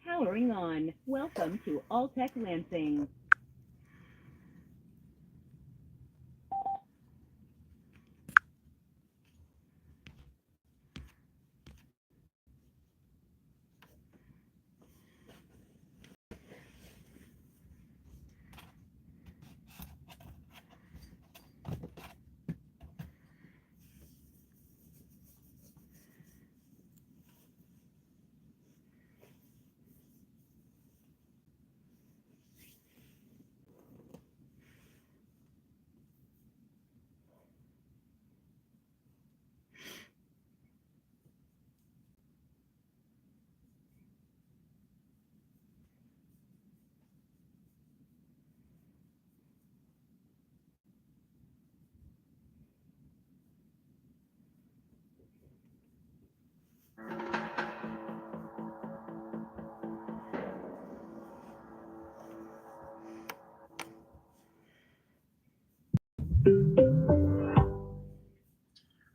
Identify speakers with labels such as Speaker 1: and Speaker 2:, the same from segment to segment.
Speaker 1: Powering on. Welcome to Alltech Lansing.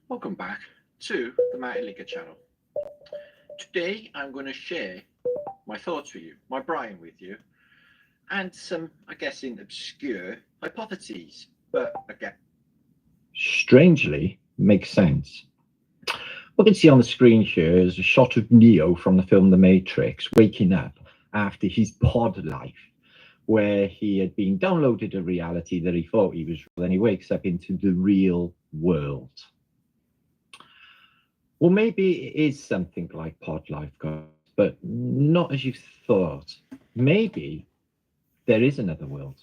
Speaker 2: Welcome back to the Matty Liquor channel. Today I'm going to share my thoughts with you, my Brian with you, and some, I guess, in obscure hypotheses, but again, strangely makes sense. What you can see on the screen here is a shot of Neo from the film The Matrix waking up after his pod life, where he had been downloaded a reality that he thought he was real, then he wakes up into the real world. Well, maybe it is something like pod life, guys, but not as you thought. Maybe there is another world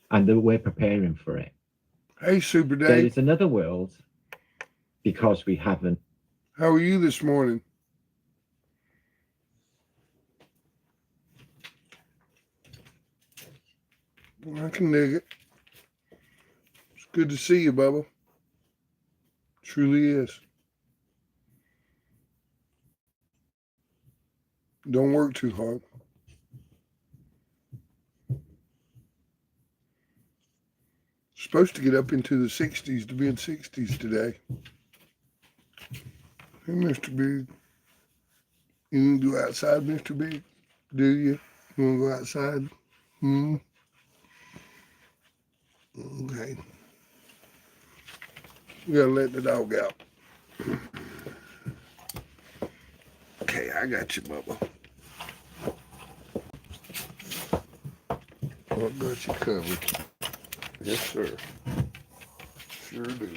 Speaker 2: and that we're preparing for it.
Speaker 3: Hey, Super
Speaker 2: There
Speaker 3: Dave.
Speaker 2: is another world because we haven't.
Speaker 3: How are you this morning? I can dig it. It's good to see you, Bubba. Truly is. Don't work too hard. Supposed to get up into the 60s to mid 60s today. Hey, Mr. Big. You want to go outside, Mr. Big? Do you? You want to go outside? Okay. We gotta let the dog out. Okay, I got you, Bubba. I got you covered. Yes, sir. Sure do.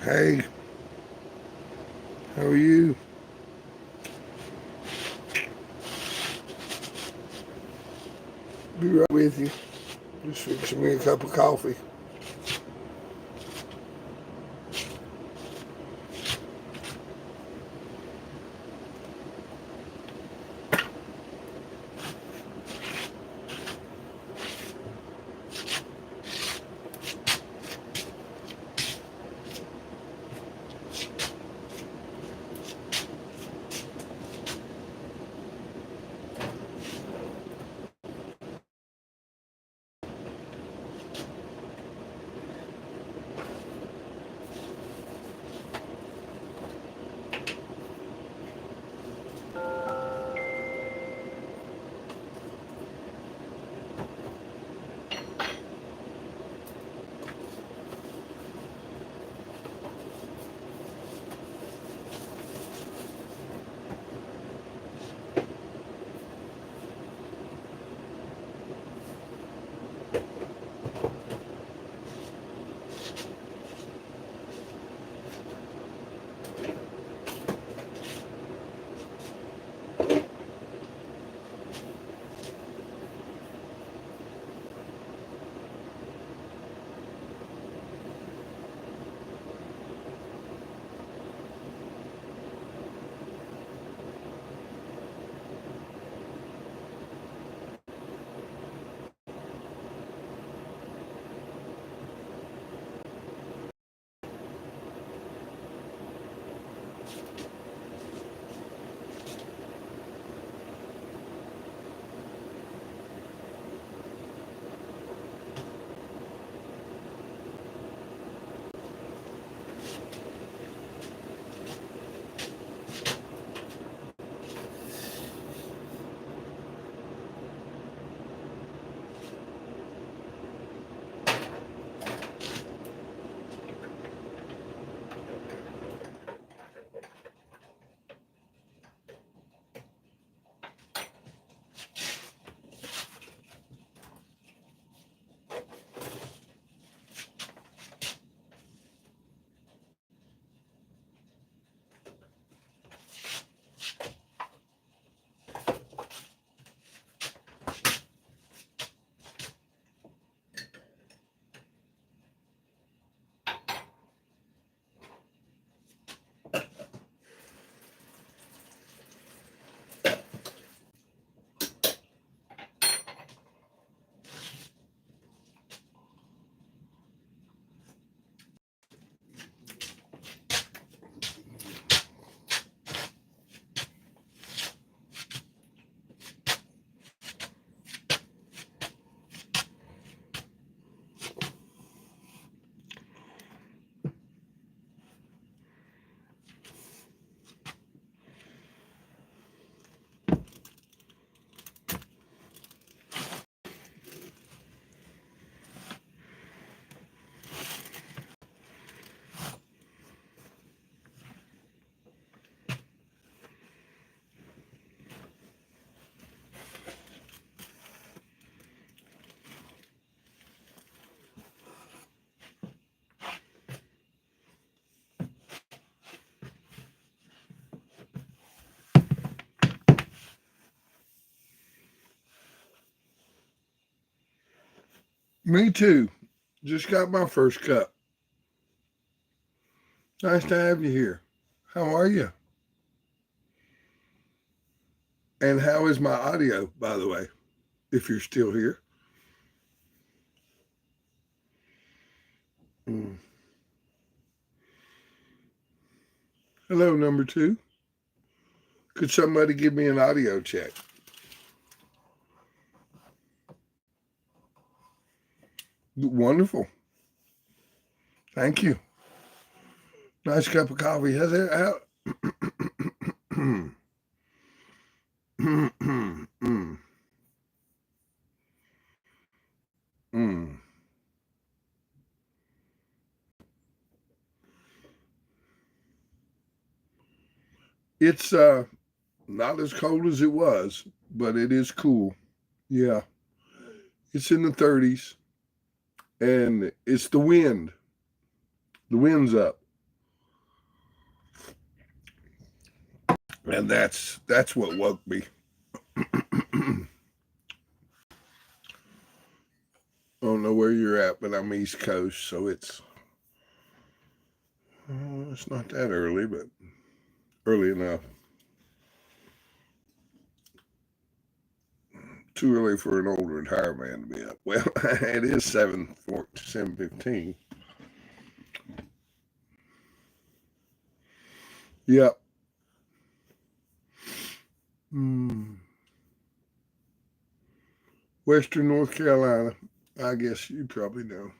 Speaker 3: Hey, how are you? Be right with you. Just fixing me a cup of coffee. Me too. Just got my first cup. Nice to have you here. How are you? And how is my audio, by the way, if you're still here? Mm. Hello, number two. Could somebody give me an audio check? Wonderful. Thank you. Nice cup of coffee. How's it? It's not as cold as it was, but it is cool. Yeah. It's in the 30s and it's the wind. The wind's up. And that's what woke me. I don't know where you're at, but I'm East Coast, so it's not that early, but early enough. Too early for an old retired man to be up. Well, it is 7:15. Yep. Western North Carolina. I guess you probably know.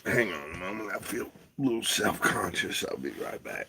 Speaker 3: Hang on a moment. I feel a little self-conscious. I'll be right back.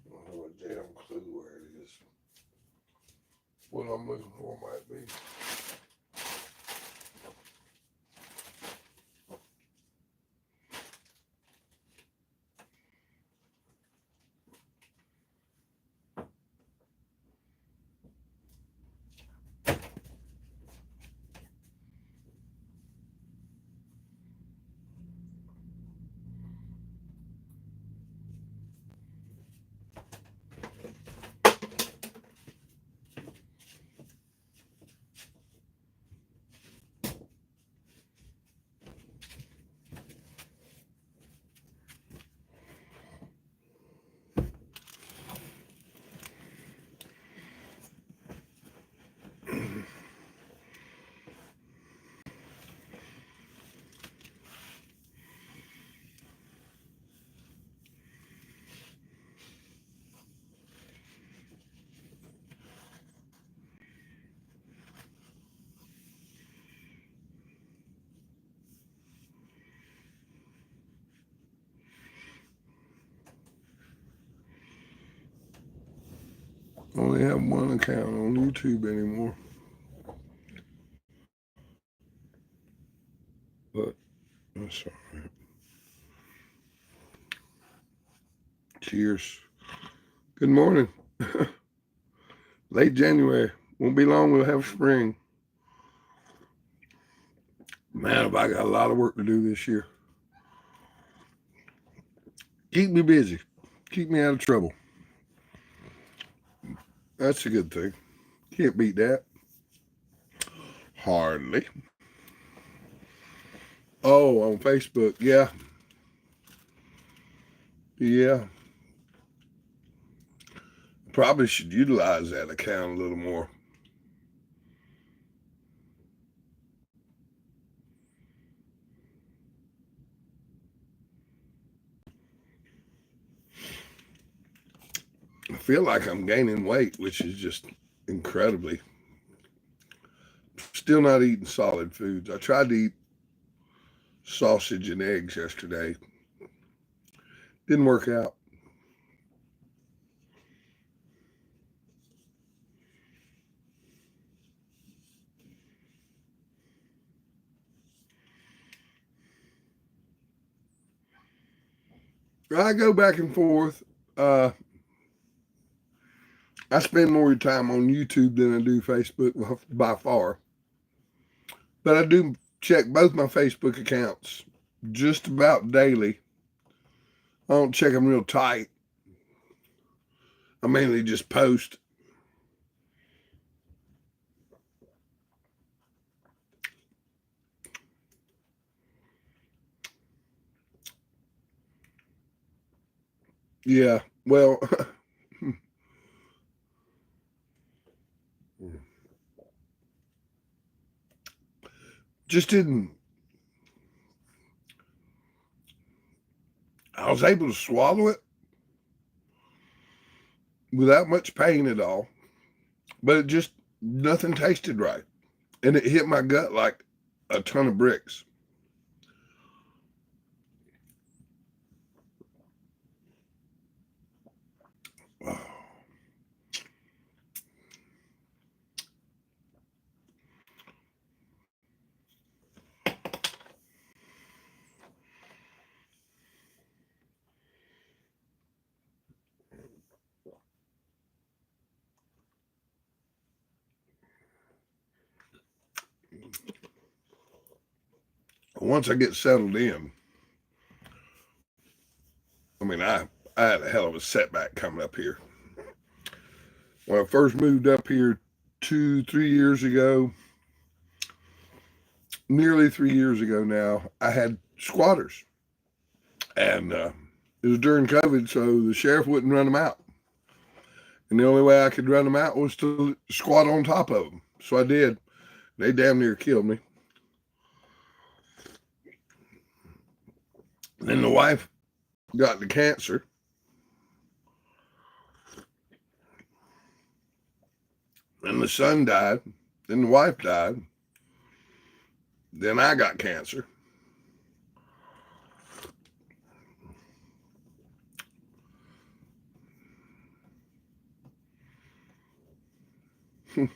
Speaker 3: I don't have a damn clue where it is. What I'm looking for might be. Only have one account on YouTube anymore. But that's all right. Cheers. Good morning. Late January. Won't be long, we'll have spring. Man, have I got a lot of work to do this year. Keep me busy. Keep me out of trouble. That's a good thing. Can't beat that. Hardly. Oh, on Facebook. Yeah. Yeah. Probably should utilize that account a little more. I feel like I'm gaining weight, which is just incredibly. Still not eating solid foods. I tried to eat sausage and eggs yesterday. Didn't work out. I go back and forth. I spend more time on YouTube than I do Facebook by far. But I do check both my Facebook accounts just about daily. I don't check them real tight. I mainly just post. Yeah, well, just didn't. I was able to swallow it without much pain at all, but it just, nothing tasted right. And it hit my gut like a ton of bricks. Once I get settled in, I mean, I had a hell of a setback coming up here. When I first moved up here 3 years ago, nearly 3 years ago now, I had squatters. And it was during COVID, so the sheriff wouldn't run them out. And the only way I could run them out was to squat on top of them. So I did. They damn near killed me. Then the wife got the cancer. Then the son died. Then the wife died. Then I got cancer. Then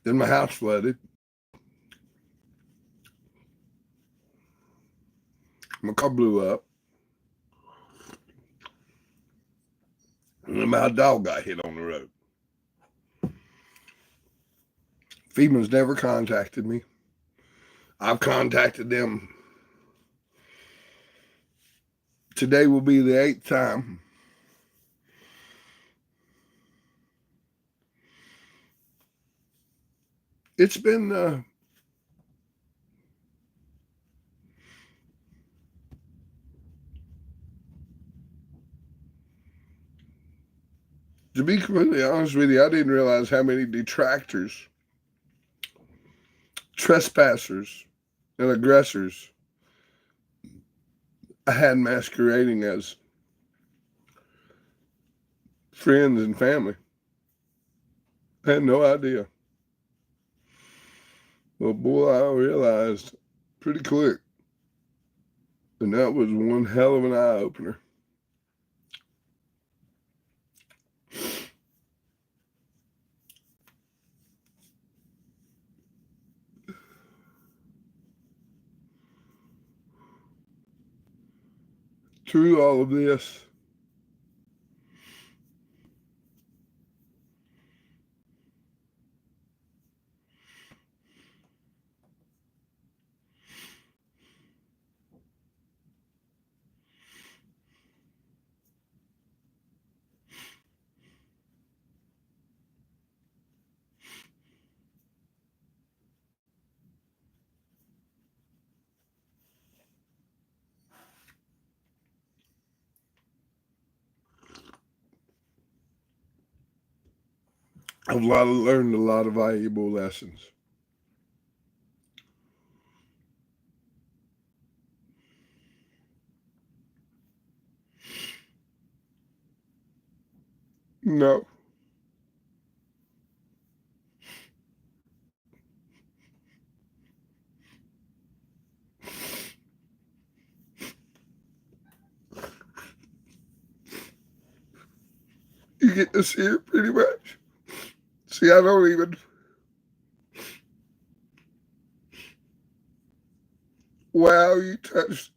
Speaker 3: my house flooded. My car blew up. And then my dog got hit on the road. FEMA's never contacted me. I've contacted them. Today will be the 8th time. It's been to be completely honest with you, I didn't realize how many detractors, trespassers, and aggressors I had masquerading as friends and family. I had no idea. Well, boy, I realized pretty quick. And that was one hell of an eye-opener. Through all of this, I've learned a lot of valuable lessons. No. You get to see it pretty much. See, I don't even. Wow, you touched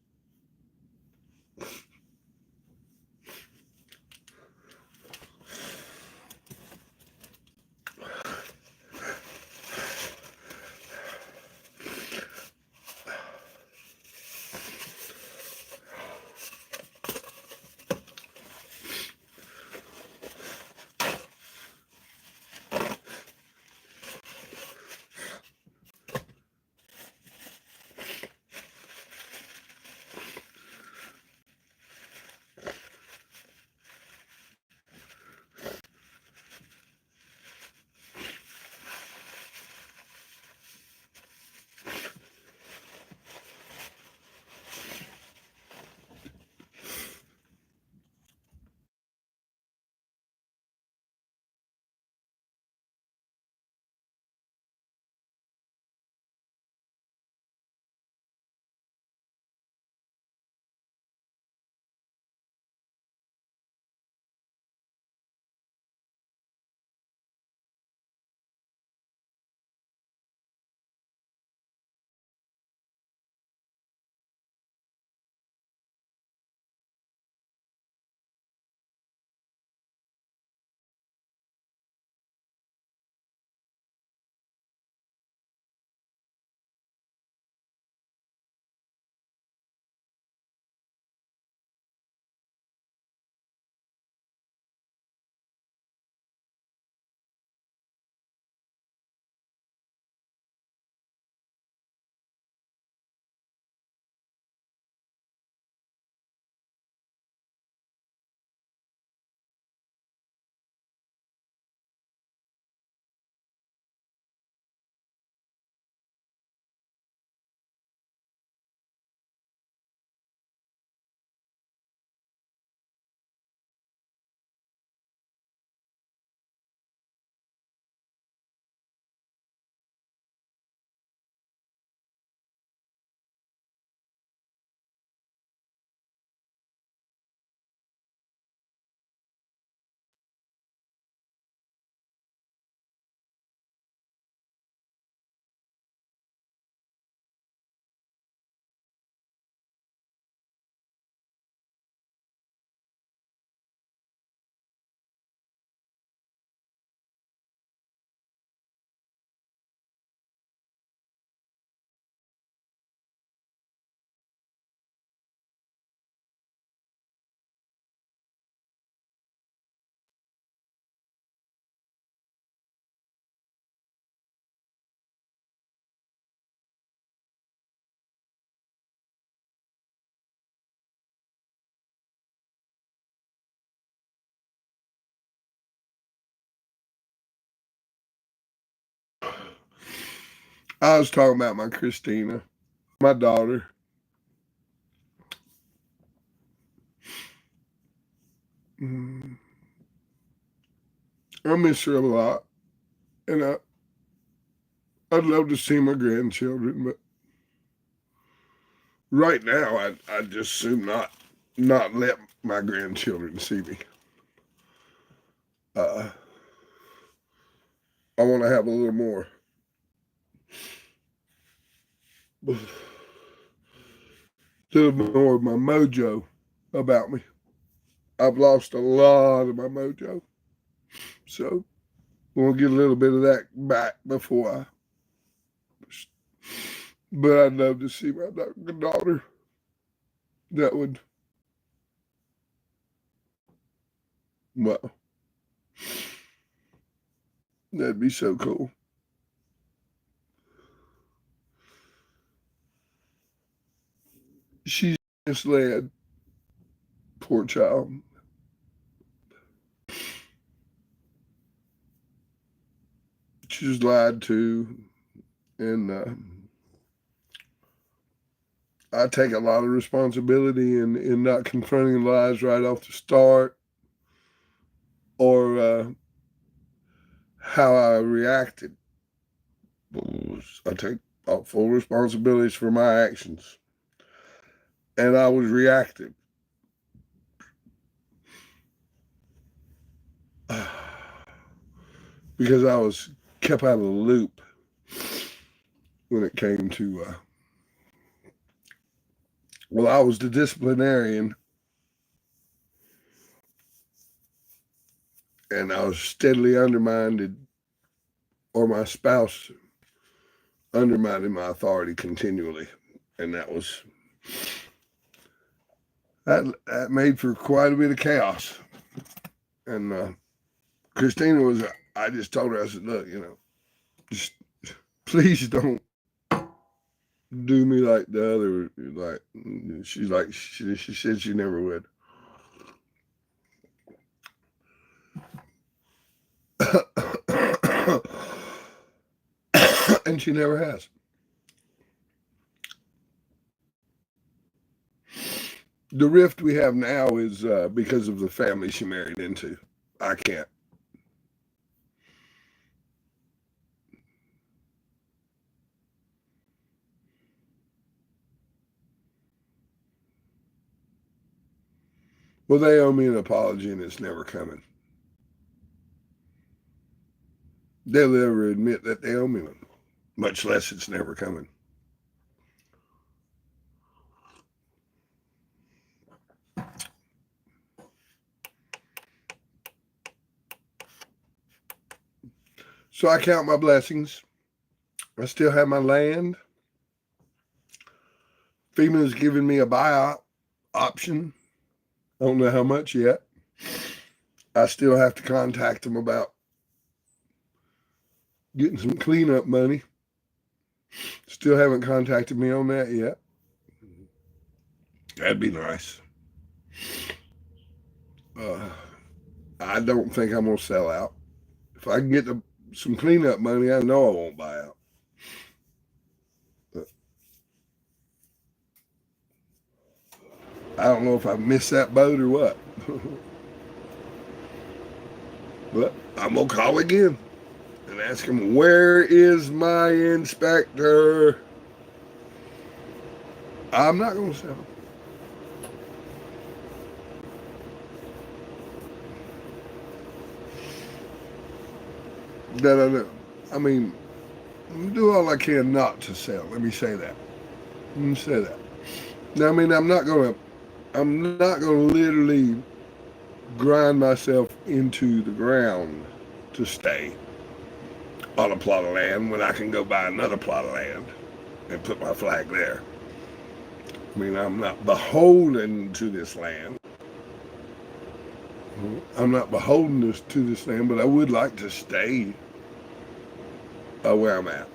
Speaker 3: I was talking about my Christina, my daughter. I miss her a lot, and I'd love to see my grandchildren, but right now I just soon not let my grandchildren see me. I want to have a little more. Little more of my mojo about me. I've lost a lot of my mojo. So we'll get a little bit of that back before I. But I'd love to see my daughter. That would. Well, that'd be so cool. She's misled. Poor child. She was lied to, and I take a lot of responsibility in not confronting lies right off the start, or how I reacted. I take full responsibilities for my actions, and I was reactive. Because I was kept out of the loop when it came to, I was the disciplinarian, and I was steadily undermined, or my spouse undermining my authority continually, and that made for quite a bit of chaos. And Christina I just told her, I said, look, just please don't do me like the other. She said she never would. And she never has. The rift we have now is because of the family she married into. I can't. Well, they owe me an apology, and it's never coming. They'll never admit that they owe me one, much less it's never coming. So I count my blessings. I still have my land. FEMA's giving me a buyout option. I don't know how much yet. I still have to contact them about getting some cleanup money. Still haven't contacted me on that yet. That'd be nice. I don't think I'm going to sell out. If I can get some cleanup money, I know I won't buy out. But I don't know if I missed that boat or what. But I'm going to call again and ask him, where is my inspector? I'm not going to sell. That I know. I mean, do all I can not to sell. Let me say that. Now, I mean, I'm not gonna literally grind myself into the ground to stay on a plot of land when I can go buy another plot of land and put my flag there. I mean, I'm not beholden to this land. I'm not beholden to this land, but I would like to stay where I'm at.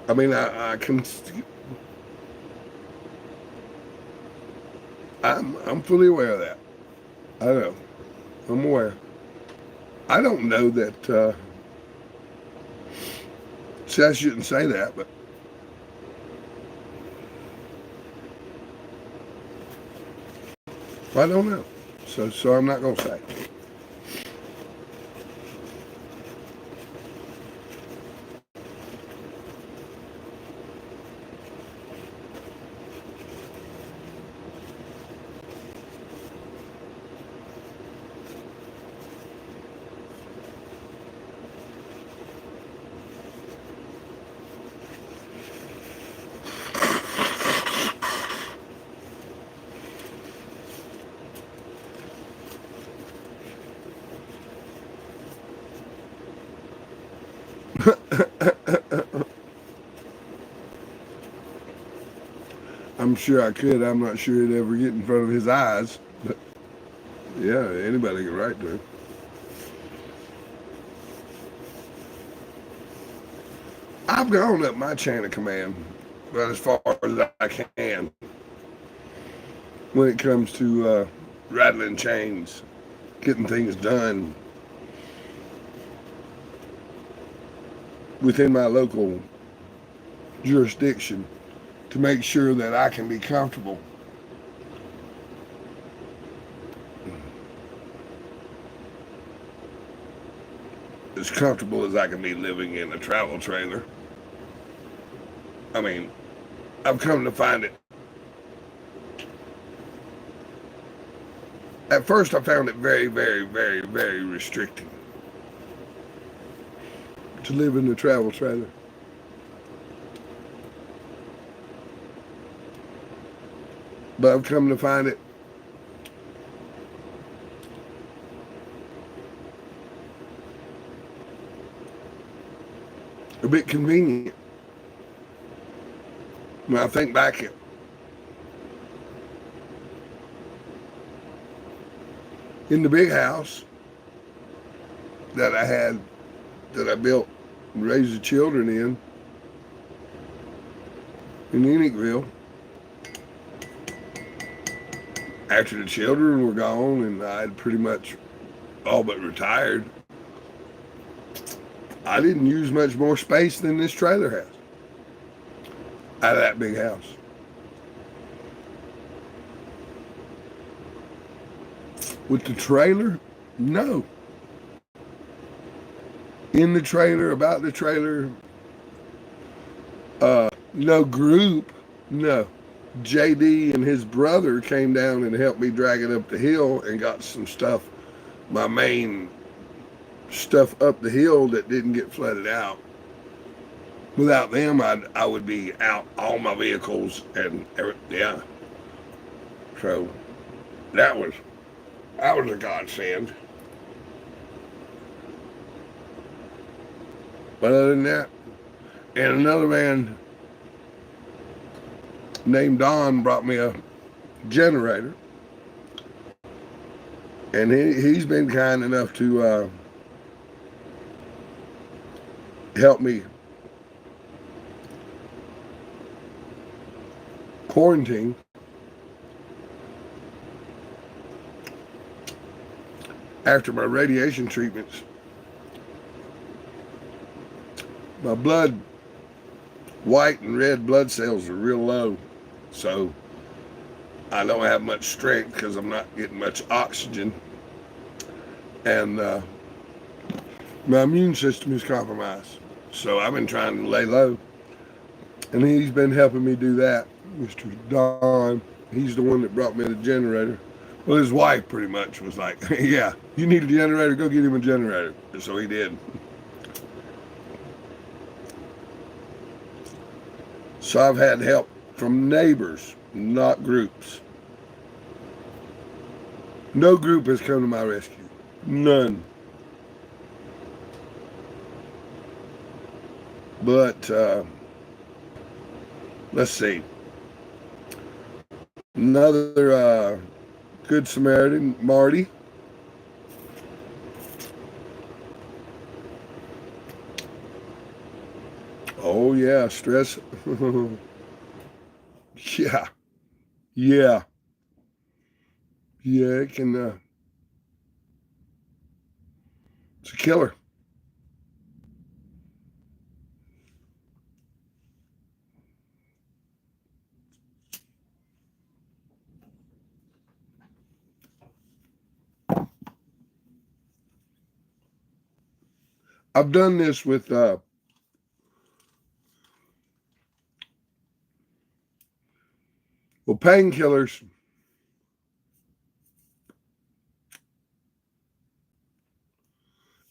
Speaker 3: I mean, I can. I'm fully aware of that. I know. I'm aware. I don't know that See, I shouldn't say that, but I don't know. So I'm not going to say. I'm sure I could. I'm not sure it'd ever get in front of his eyes. But yeah, anybody can write to him. I've gone up my chain of command about as far as I can when it comes to rattling chains, getting things done within my local jurisdiction to make sure that I can be comfortable. As comfortable as I can be living in a travel trailer. I mean, I've come to find it. At first, I found it very, very, very, very restricting to live in a travel trailer. But I've come to find it a bit convenient. When I think back in the big house that I had, that I built and raised the children in Enochville, after the children were gone and I'd pretty much all but retired, I didn't use much more space than this trailer has out of that big house. With the trailer, no. In the trailer, about the trailer, no group, no. JD and his brother came down and helped me drag it up the hill and got some stuff, my main stuff up the hill that didn't get flooded out. Without them, I would be out all my vehicles and yeah. So that was a godsend. But other than that, and another man named Don brought me a generator, and he's been kind enough to help me quarantine. After my radiation treatments, my blood, white and red blood cells are real low, so I don't have much strength because I'm not getting much oxygen, and my immune system is compromised. So I've been trying to lay low, and he's been helping me do that. Mr. Don, he's the one that brought me the generator. Well, his wife pretty much was like, yeah, you need a generator, go get him a generator. So he did. So I've had help from neighbors, not groups. No group has come to my rescue. None. But let's see. Another Good Samaritan, Marty. Oh yeah, stress. Yeah. Yeah. Yeah, it can it's a killer. I've done this with painkillers.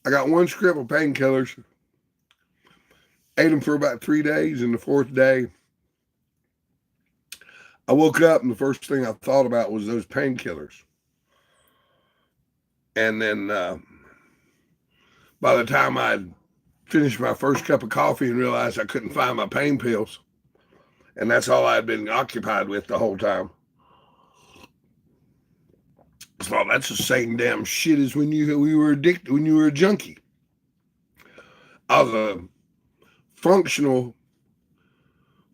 Speaker 3: I got one script of painkillers. Ate them for about 3 days, and the fourth day, I woke up and the first thing I thought about was those painkillers. And then by the time I'd finished my first cup of coffee and realized I couldn't find my pain pills, and that's all I'd been occupied with the whole time. So that's the same damn shit as when we were addicted, when you were a junkie. I was a functional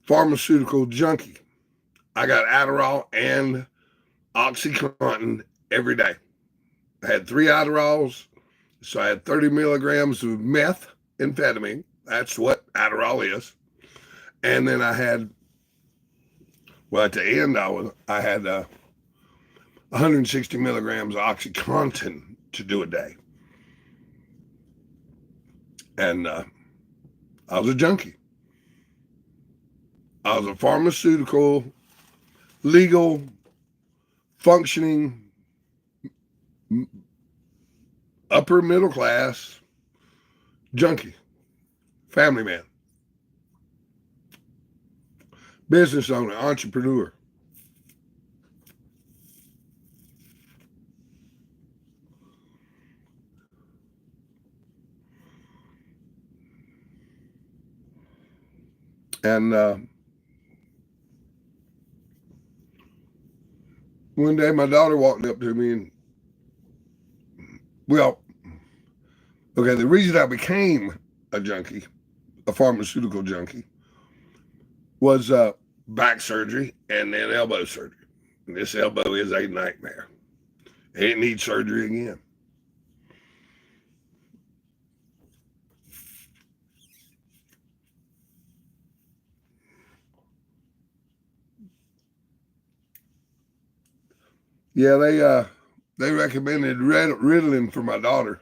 Speaker 3: pharmaceutical junkie. I got Adderall and OxyContin every day. I had 3 Adderalls, so I had 30 milligrams of methamphetamine. That's what Adderall is. And then I had, well, at the end, I had 160 milligrams of OxyContin to do a day. And I was a junkie. I was a pharmaceutical, legal, functioning, upper middle class junkie, family man, business owner, entrepreneur. And one day my daughter walked up to me and, well, okay, the reason I became a junkie, a pharmaceutical junkie, was back surgery and then elbow surgery. And this elbow is a nightmare. It needs surgery again. Yeah, they recommended Ritalin for my daughter.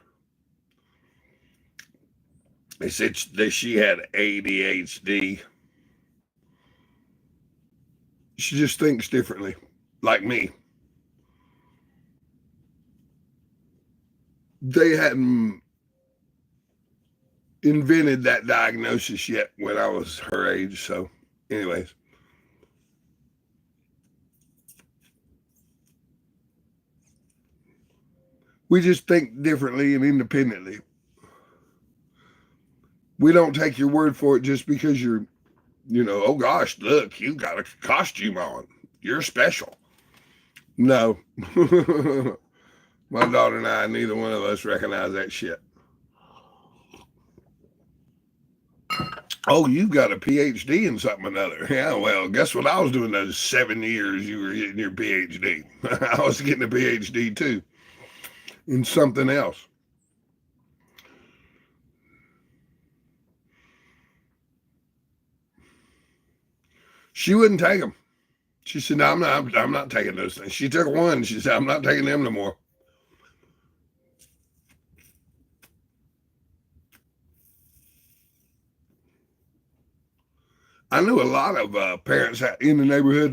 Speaker 3: They said that she had ADHD. She just thinks differently, like me. They hadn't invented that diagnosis yet when I was her age. So, anyways. We just think differently and independently. We don't take your word for it just because you're, oh gosh, look, you got a costume on. You're special. No. My daughter and I, neither one of us recognize that shit. Oh, you've got a PhD in something or another. Yeah, well, guess what I was doing those 7 years you were getting your PhD? I was getting a PhD too in something else. She wouldn't take them. She said, no, I'm not taking those things. She took one. She said, I'm not taking them no more. I knew a lot of parents in the neighborhood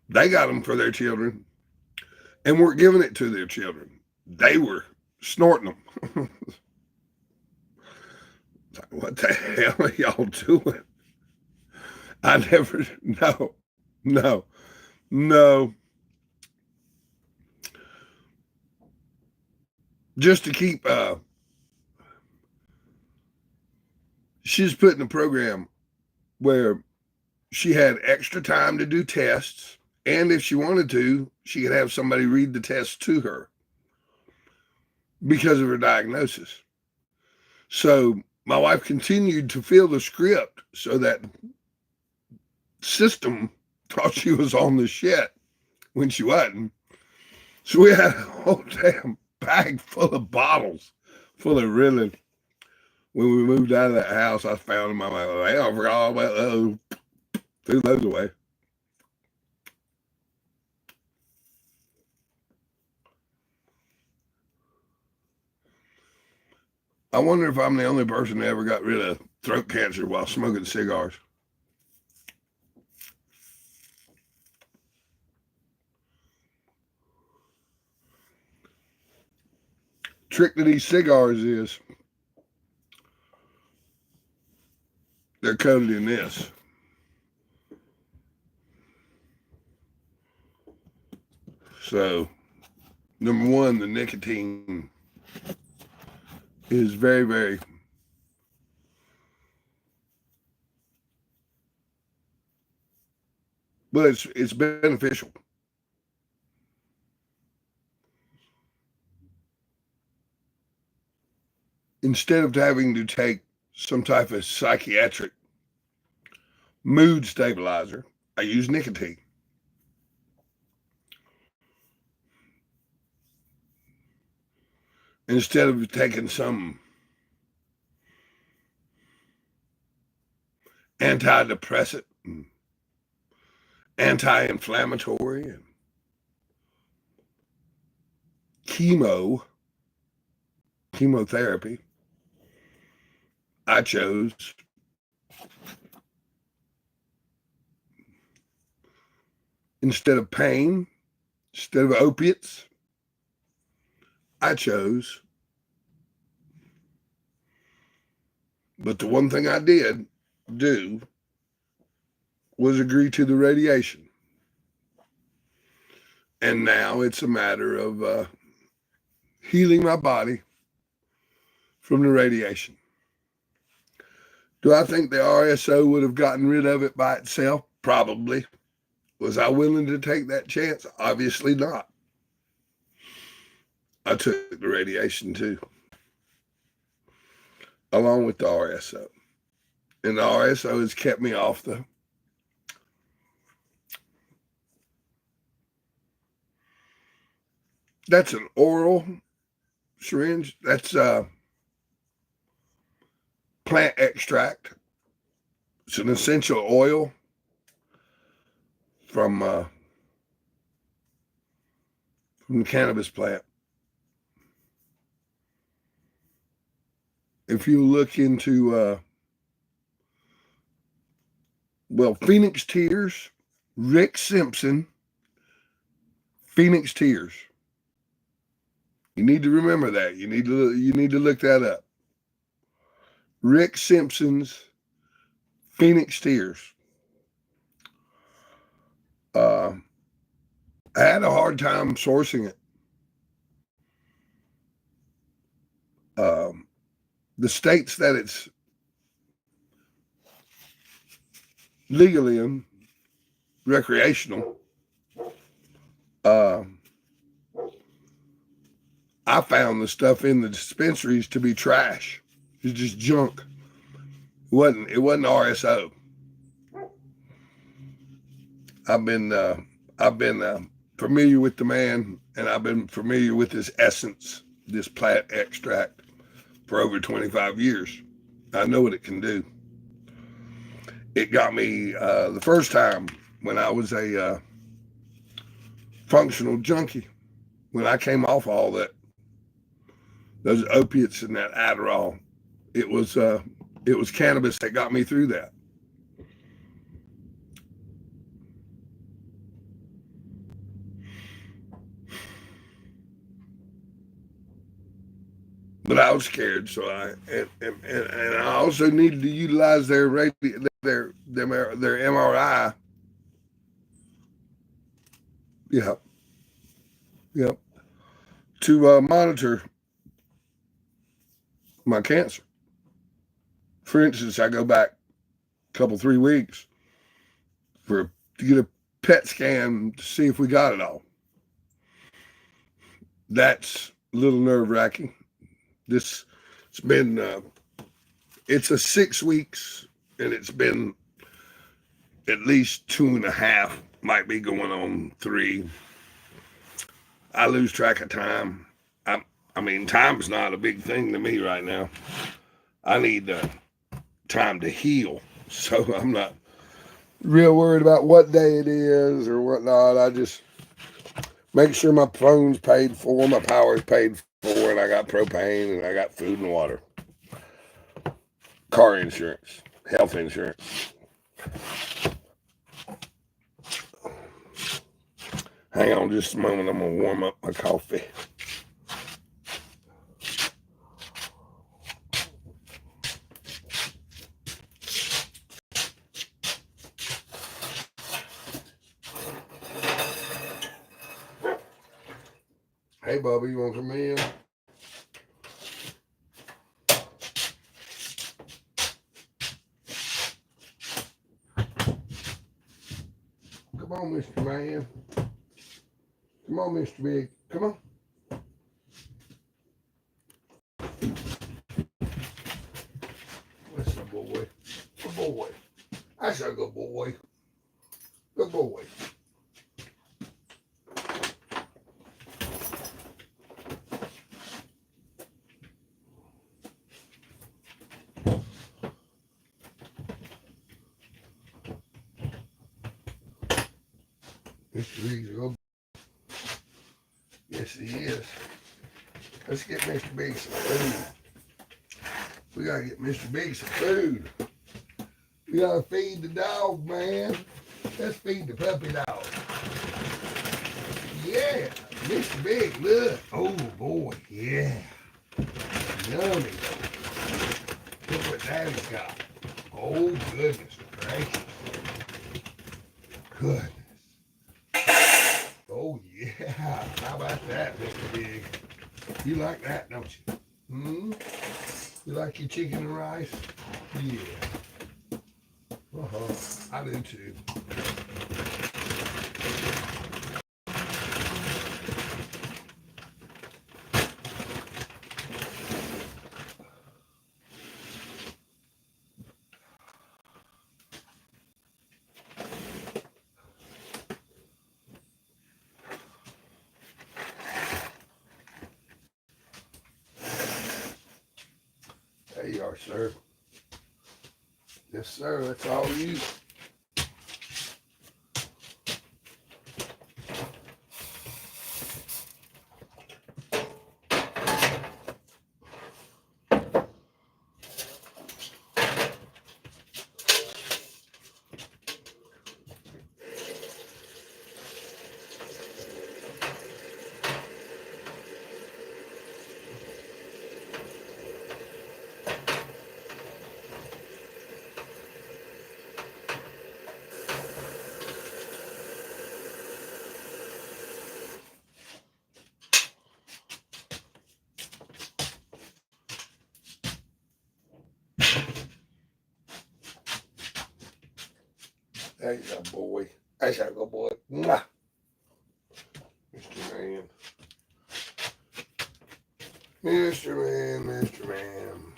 Speaker 3: they got them for their children and weren't giving it to their children. They were snorting them. What the hell are y'all doing? I never, no. Just to keep, she's put in a program where she had extra time to do tests. And if she wanted to, she could have somebody read the tests to her because of her diagnosis. So my wife continued to fill the script so that system thought she was on the shit when she wasn't. So we had a whole damn bag full of bottles, full of Ritalin. When we moved out of that house, I found them. I'm like, I forgot all about those. Threw those away. I wonder if I'm the only person that ever got rid of throat cancer while smoking cigars. Trick to these cigars is they're coated in this. So, number one, the nicotine is very, very but it's beneficial. Instead of having to take some type of psychiatric mood stabilizer, I use nicotine. Instead of taking some antidepressant, anti-inflammatory, and chemotherapy, I chose instead of pain, instead of opiates, I chose. But the one thing I did do was agree to the radiation. And now it's a matter of healing my body from the radiation. Do I think the RSO would have gotten rid of it by itself? Probably. Was I willing to take that chance? Obviously not. I took the radiation too, along with the RSO. And the RSO has kept me off the that's an oral syringe. That's plant extract. It's an essential oil from the cannabis plant. If you look into Phoenix Tears, Rick Simpson, Phoenix Tears. You need to remember that. You need to look that up. Rick Simpson's Phoenix Tears. I had a hard time sourcing it. The states that it's legal in, recreational, I found the stuff in the dispensaries to be trash. It's just junk. It wasn't RSO. I've been familiar with the man, and I've been familiar with his essence, this plant extract, for over 25 years. I know what it can do. It got me the first time when I was a functional junkie, when I came off all that, those opiates and that Adderall. It was cannabis that got me through that. But I was scared, so I also needed to utilize their MRI. Yep. To monitor my cancer. For instance, I go back a couple, 3 weeks to get a PET scan to see if we got it all. That's a little nerve-wracking. It's a 6 weeks, and it's been at least 2.5, might be going on 3. I lose track of time. I mean, time's not a big thing to me right now. I need time to heal, so I'm not real worried about what day it is or whatnot. I just make sure my phone's paid for, my power's paid for, and I got propane, and I got food and water. car insurance, health insurance. Hang on just a moment. I'm going to warm up my coffee. Hey, Bubba, you want to come in? Come on, Mr. Man. Come on, Mr. Big. Come on. What's up, boy? Good boy. That's a good boy. Good boy. Mr. Big's a good boy. Yes, he is. Let's get Mr. Big some food. We gotta get Mr. Big some food. We gotta feed the dog, man. Let's feed the puppy dog. Yeah, Mr. Big, look. Oh boy, yeah. Yummy. Look what Daddy's got. Oh goodness gracious. Goodness. Oh yeah. How about that, Mr. Big? You like that, don't you? Hmm? You like your chicken and rice? Yeah. I do too. There you are, sir. Yes, sir. That's all you. There you go, boy. That's a good boy. Mwah. Mr. Man. Mr. Man, Mr. Man.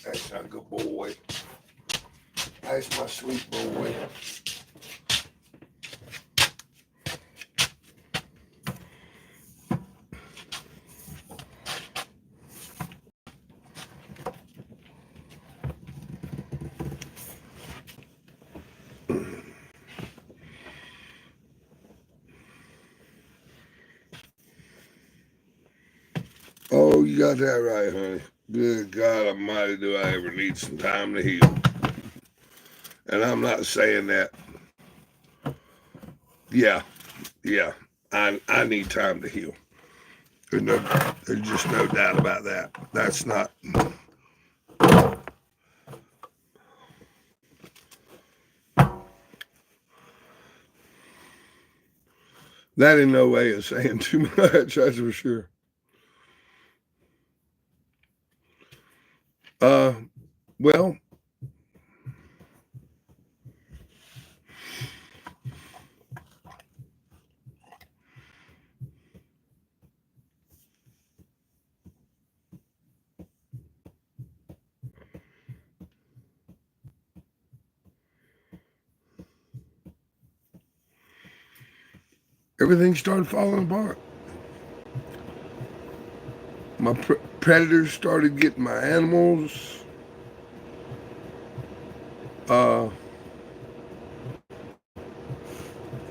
Speaker 3: That's a good boy. That's my sweet boy. Oh, you got that right, honey. Good God Almighty, do I ever need some time to heal. And I'm not saying that yeah, yeah. I need time to heal. There's just no doubt about that. That's not. That in no way is saying too much, that's for sure. Well, everything started falling apart. My predators started getting my animals.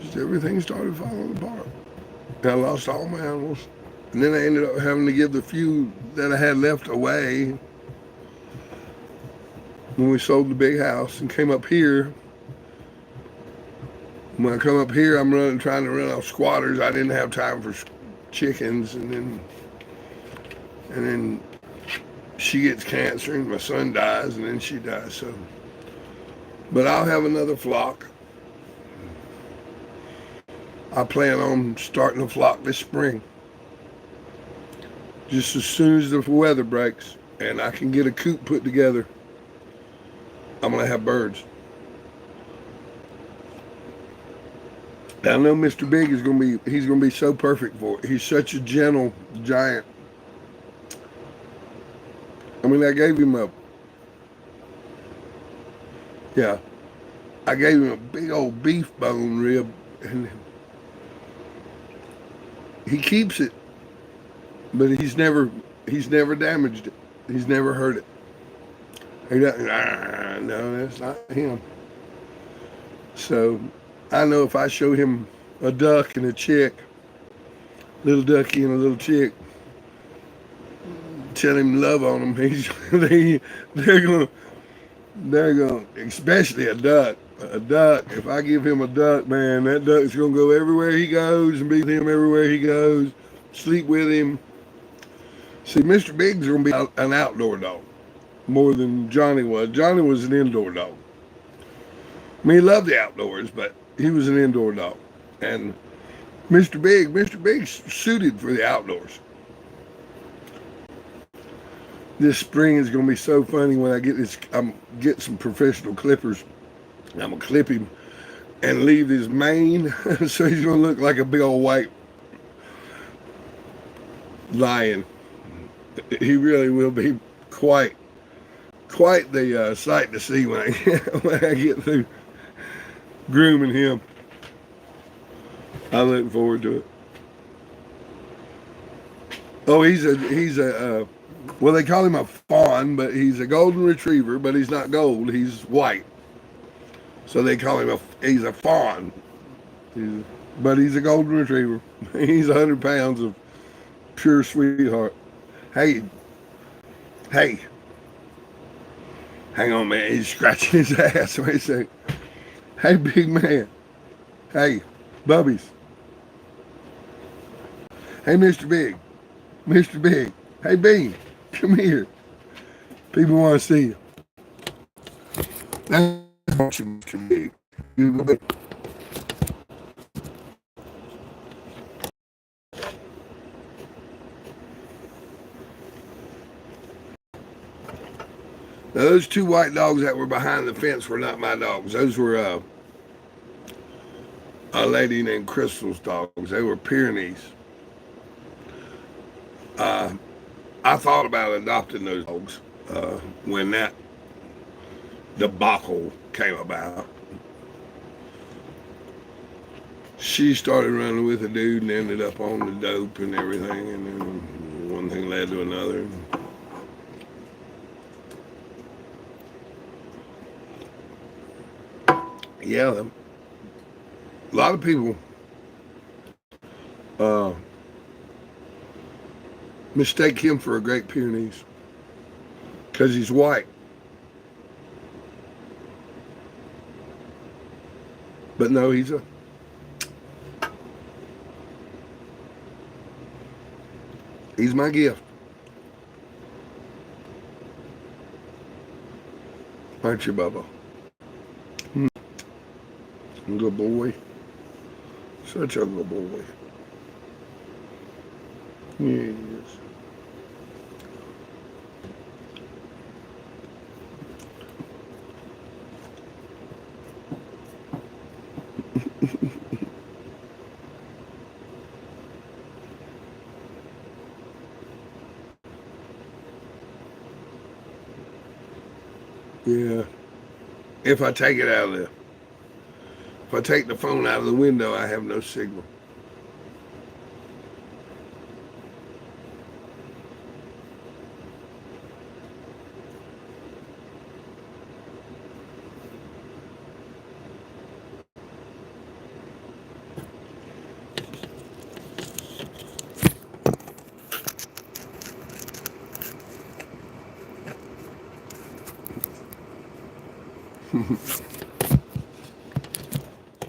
Speaker 3: Just everything started falling apart. And I lost all my animals. And then I ended up having to give the few that I had left away when we sold the big house and came up here. When I come up here, I'm trying to run off squatters. I didn't have time for chickens, and then she gets cancer, and my son dies, and then she dies. So, but I'll have another flock. I plan on starting a flock this spring, just as soon as the weather breaks and I can get a coop put together. I'm gonna have birds. I know Mr. Big is he's gonna be so perfect for it. He's such a gentle giant. I mean, I gave him a big old beef bone rib, and he keeps it, but he's never damaged it. He's never hurt it. He doesn't, no, that's not him. So I know if I show him a duck and a chick, little ducky and a little chick, tell him love on them, they're gonna, especially a duck. A duck, if I give him a duck, man, that duck's gonna go everywhere he goes and be with him everywhere he goes, sleep with him. See, Mr. Big's gonna be an outdoor dog more than Johnny was. Johnny was an indoor dog. I mean, he loved the outdoors, but he was an indoor dog. And Mr. Big's suited for the outdoors. This spring is going to be so funny when I get some professional clippers. I'm going to clip him and leave his mane so he's going to look like a big old white lion. He really will be quite the sight to see when I get through grooming him. I'm looking forward to it. Oh, he's a well, they call him a fawn, but he's a golden retriever, but he's not gold, he's white. So they call him he's a fawn. But he's a golden retriever. He's 100 pounds of pure sweetheart. Hey. Hang on, man. He's scratching his ass. Wait a second. Hey, big man. Hey, Bubbies. Hey, Mr. Big. Mr. Big. Hey, Bean. Come here. People want to see you. That's Mr. Big. Now, those two white dogs that were behind the fence were not my dogs. Those were a lady named Crystal's dogs. They were Pyrenees. I thought about adopting those dogs when that debacle came about. She started running with a dude and ended up on the dope and everything, and then one thing led to another. Yeah, a lot of people mistake him for a Great Pyrenees because he's white. But no, he's He's my gift. Aren't you, Bubba? Good boy. Such a good boy. Yes. Yeah. If I take it out of there. If I take the phone out of the window, I have no signal.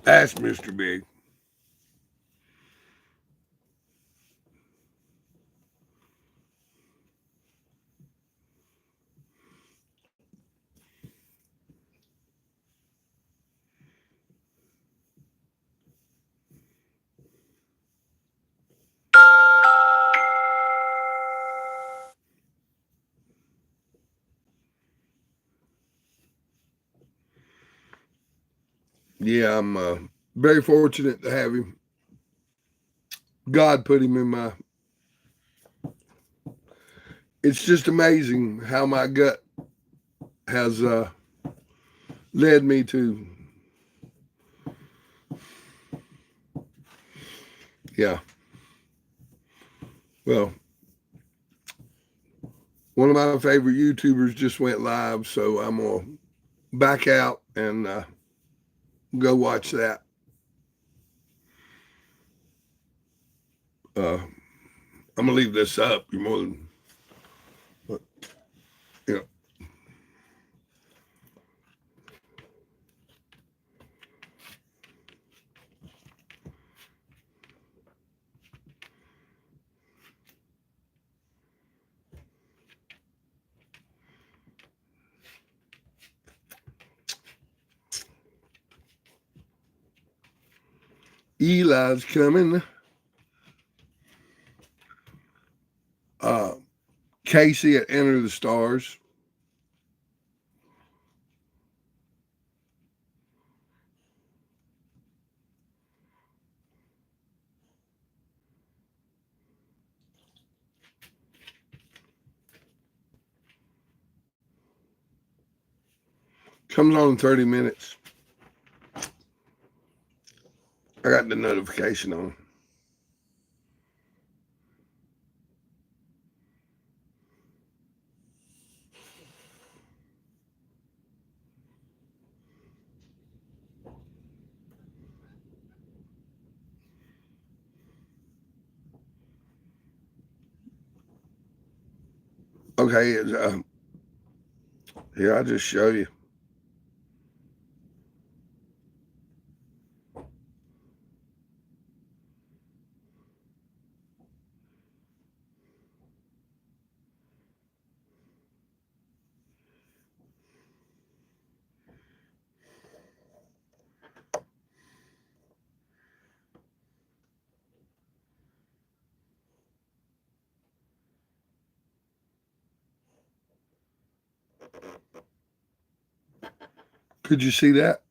Speaker 3: Ask Mr. Big. Yeah, I'm very fortunate to have him. God put him in my. It's just amazing how my gut has led me to. Yeah. Well, one of my favorite YouTubers just went live, so I'm gonna back out and go watch that. I'm gonna leave this up. You're more than, but yeah. Eli's coming. Casey at Enter the Stars. Comes on in 30 minutes. I got the notification on. Okay, here I'll just show you. Could you see that?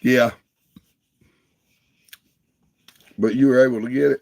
Speaker 3: Yeah. But you were able to get it.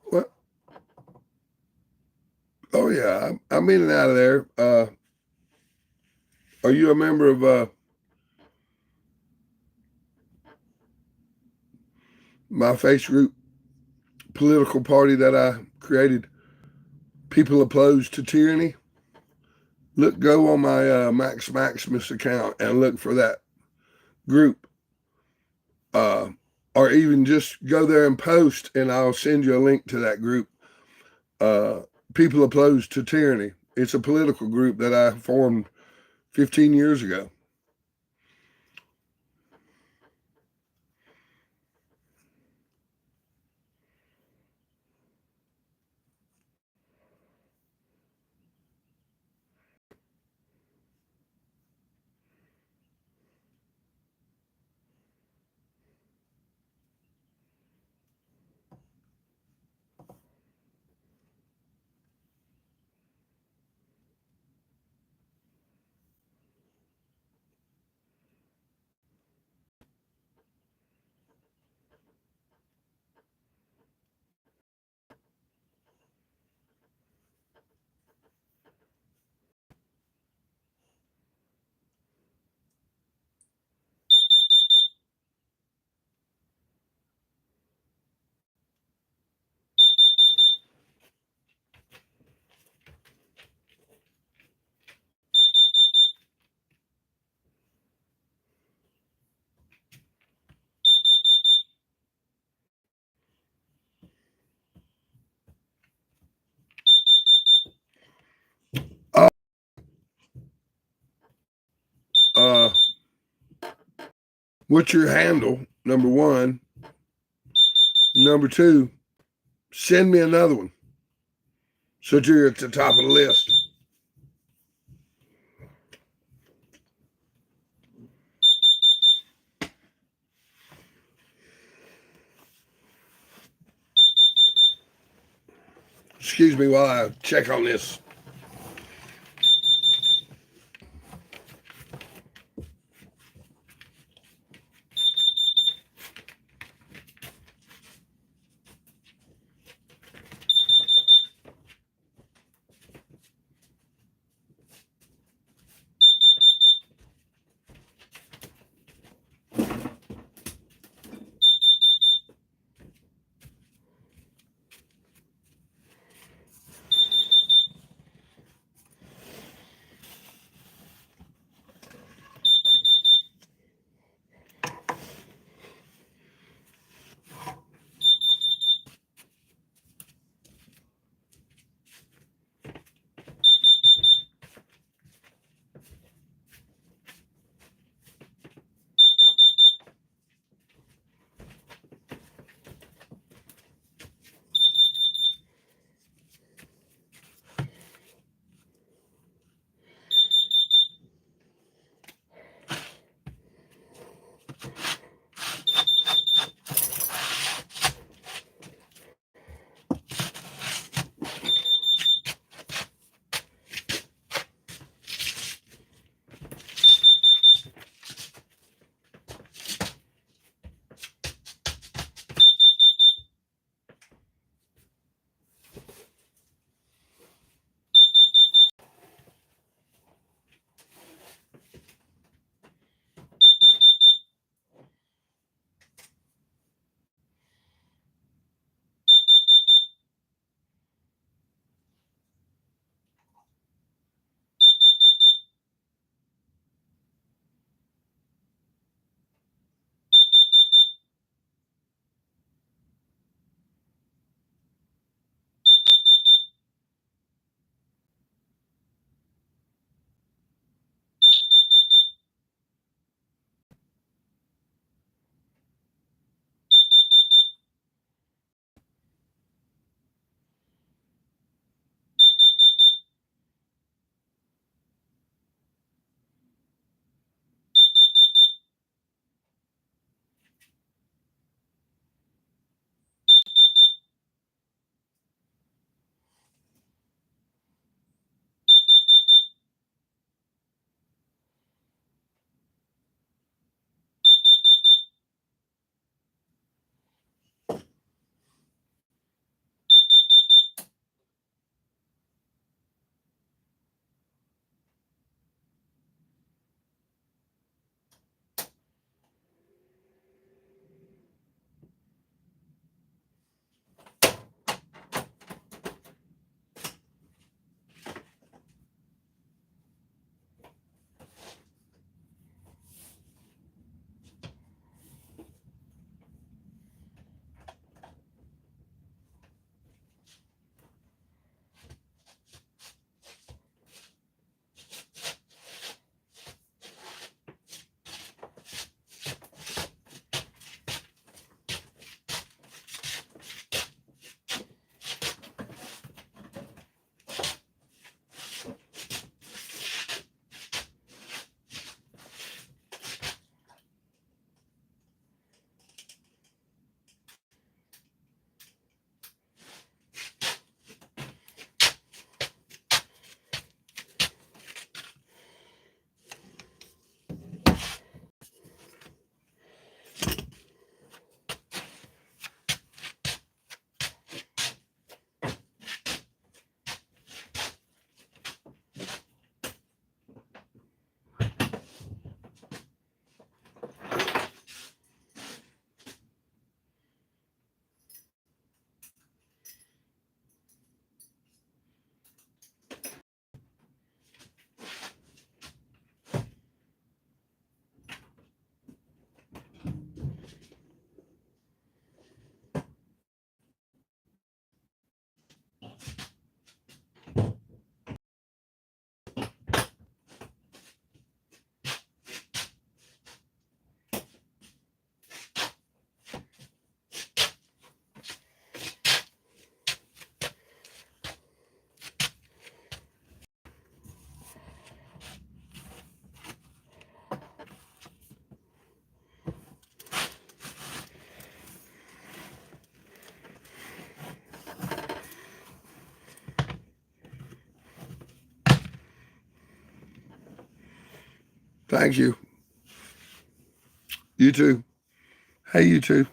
Speaker 3: What? Oh yeah, I'm in and out of there. Are you a member of my face group political party that I created? People Opposed to Tyranny. Go on my Max Maximus account and look for that group. Or even just go there and post, and I'll send you a link to that group. People Opposed to Tyranny. It's a political group that I formed 15 years ago. Uh, what's your handle? Number one. Number two, send me another one so that you're at the top of the list. Excuse me while I check on this. Thank you. You too. Hey, you too.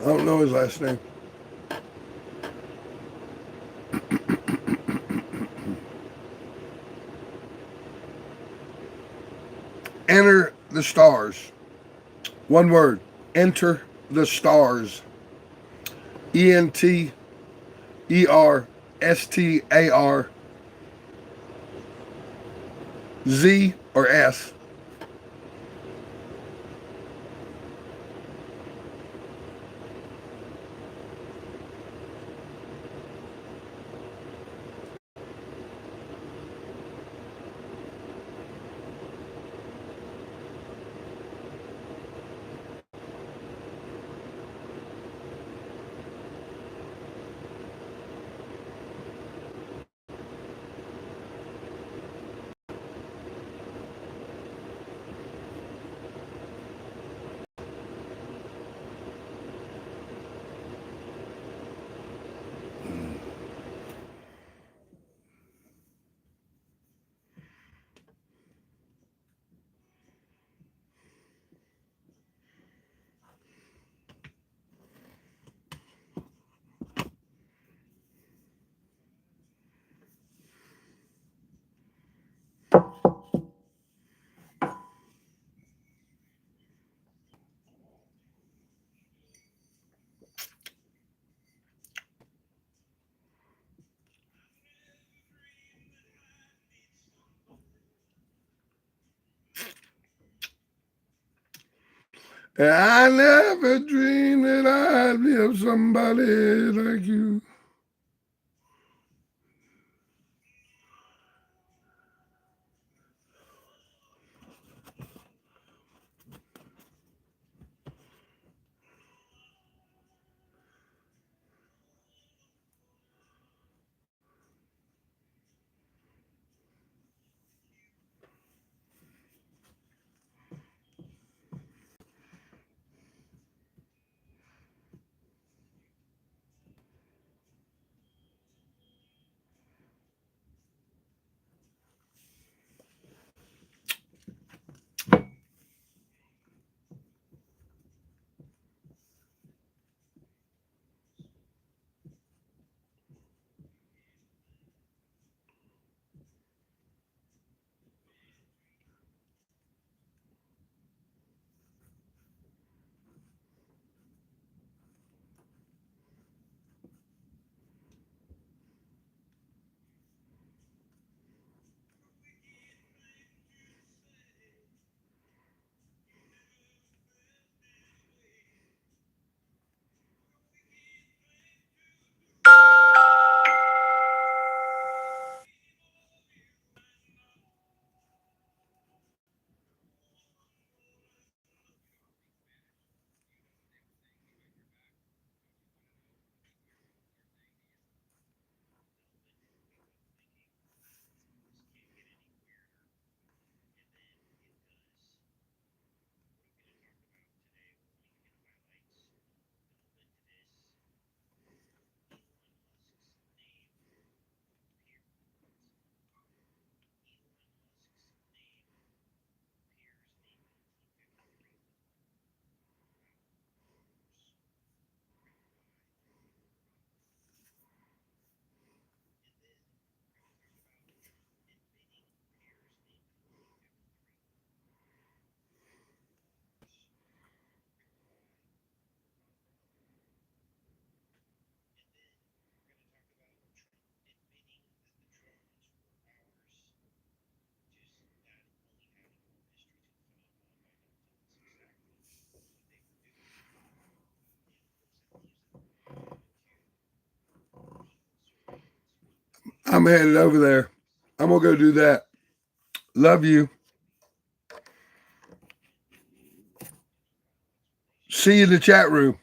Speaker 3: I don't know his last name. Enter the Stars. One word. Enter the Stars. ENTERSTAR. Z or S. And I never dreamed that I'd be of somebody like you. I'm headed over there. I'm going to go do that. Love you. See you in the chat room.